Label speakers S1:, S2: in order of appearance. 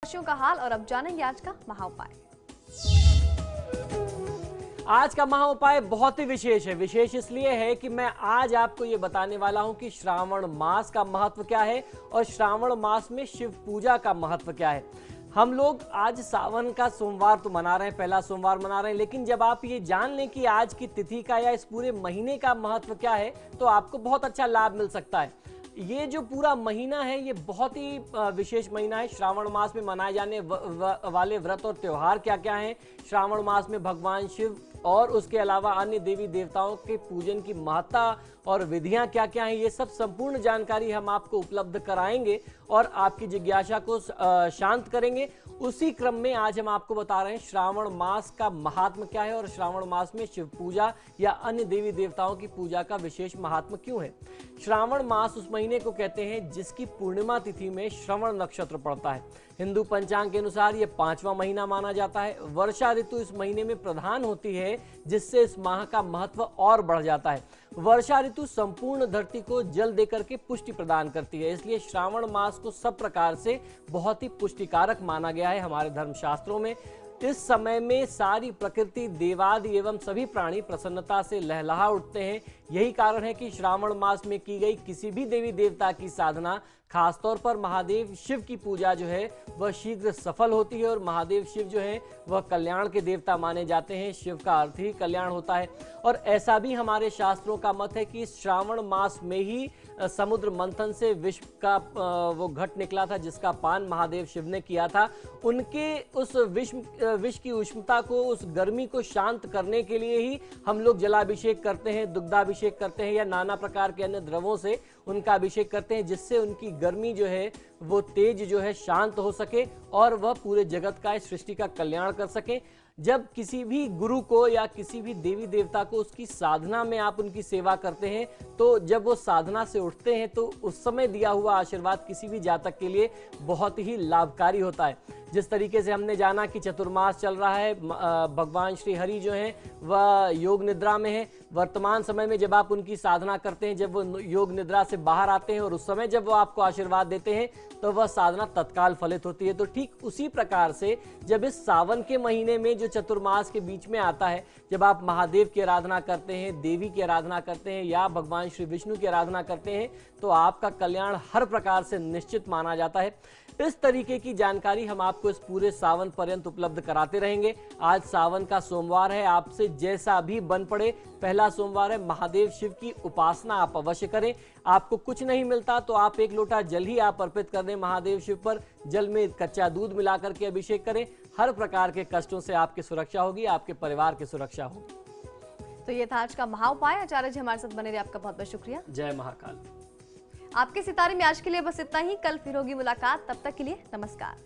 S1: राशियों का हाल और अब जानेंगे आज का महाउपाय।
S2: आज का महाउपाय बहुत ही विशेष है। विशेष इसलिए है कि मैं आज आपको ये बताने वाला हूं कि श्रावण मास का महत्व क्या है और श्रावण मास में शिव पूजा का महत्व क्या है। हम लोग आज सावन का सोमवार तो मना रहे हैं, पहला सोमवार मना रहे हैं, लेकिन जब आप ये जान लें कि आज की तिथि का या इस पूरे महीने का महत्व क्या है तो आपको बहुत अच्छा लाभ मिल सकता है। ये जो पूरा महीना है ये बहुत ही विशेष महीना है। श्रावण मास में मनाए जाने वाले व्रत और त्योहार क्या क्या हैं, श्रावण मास में भगवान शिव और उसके अलावा अन्य देवी देवताओं के पूजन की महत्ता और विधियां क्या क्या हैं, ये सब संपूर्ण जानकारी हम आपको उपलब्ध कराएंगे और आपकी जिज्ञासा को शांत करेंगे। उसी क्रम में आज हम आपको बता रहे हैं श्रावण मास का महात्म क्या है और श्रावण मास में शिव पूजा या अन्य देवी देवताओं की पूजा का विशेष महात्म क्यों है। श्रावण मास उस महीने को कहते हैं जिसकी पूर्णिमा तिथि में श्रवण नक्षत्र पड़ता है। हिंदू पंचांग के अनुसार यह 5वां महीना माना जाता है। वर्षा ऋतु इस महीने में प्रधान होती है जिससे इस माह का महत्व और बढ़ जाता है। वर्षा ऋतु संपूर्ण धरती को जल देकर के पुष्टि प्रदान करती है, इसलिए श्रावण मास को सब प्रकार से बहुत ही पुष्टिकारक माना गया है हमारे धर्मशास्त्रों में। इस समय में सारी प्रकृति, देवादि एवं सभी प्राणी प्रसन्नता से लहलहा उठते हैं। यही कारण है कि श्रावण मास में की गई किसी भी देवी देवता की साधना, खासतौर पर महादेव शिव की पूजा जो है वह शीघ्र सफल होती है और महादेव शिव जो है वह कल्याण के देवता माने जाते हैं। शिव का अर्थ ही कल्याण होता है और ऐसा भी हमारे शास्त्रों का मत है कि श्रावण मास में ही समुद्र मंथन से विष का वो घट निकला था जिसका पान महादेव शिव ने किया था। उनके उस विष की उष्णता को, उस गर्मी को शांत करने के लिए ही हम लोग जलाभिषेक करते हैं, दुग्धाभिषेक करते हैं या नाना प्रकार के अन्य द्रवों से उनका अभिषेक करते हैं, जिससे उनकी गर्मी जो है वो तेज जो है शांत हो सके और वह पूरे जगत का, इस सृष्टि का कल्याण कर सके। जब किसी भी गुरु को या किसी भी देवी देवता को उसकी साधना में आप उनकी सेवा करते हैं तो जब वो साधना से उठते हैं तो उस समय दिया हुआ आशीर्वाद किसी भी जातक के लिए बहुत ही लाभकारी होता है। जिस तरीके से हमने जाना कि चतुर्मास चल रहा है, भगवान श्री हरि जो हैं वह योग निद्रा में है। वर्तमान समय में जब आप उनकी साधना करते हैं, जब वो योग निद्रा से बाहर आते हैं और उस समय जब वो आपको आशीर्वाद देते हैं तो वह साधना तत्काल फलित होती है। तो ठीक उसी प्रकार से जब इस सावन के महीने में जो चतुर्मास के बीच में आता है, जब आप महादेव की आराधना करते हैं, देवी की आराधना करते हैं या भगवान श्री विष्णु की आराधना करते हैं तो आपका कल्याण हर प्रकार से निश्चित माना जाता है। इस तरीके की जानकारी हम आपको इस पूरे सावन पर्यंत उपलब्ध कराते रहेंगे। आज सावन का सोमवार है, आपसे जैसा भी बन पड़े, पहला सोमवार है, महादेव शिव की उपासना आप अवश्य करें। आपको कुछ नहीं मिलता तो आप 1 लोटा जल ही आप अर्पित कर दें महादेव शिव पर। जल में कच्चा दूध मिलाकर के अभिषेक करें। हर प्रकार के कष्टों से आपकी सुरक्षा होगी, आपके परिवार की सुरक्षा होगी।
S1: तो ये था आज का महाउपाय। आचार्य जी हमारे साथ बने रहे, आपका बहुत बहुत शुक्रिया।
S2: जय महाकाल।
S1: आपके सितारे में आज के लिए बस इतना ही। कल फिर होगी मुलाकात, तब तक के लिए नमस्कार।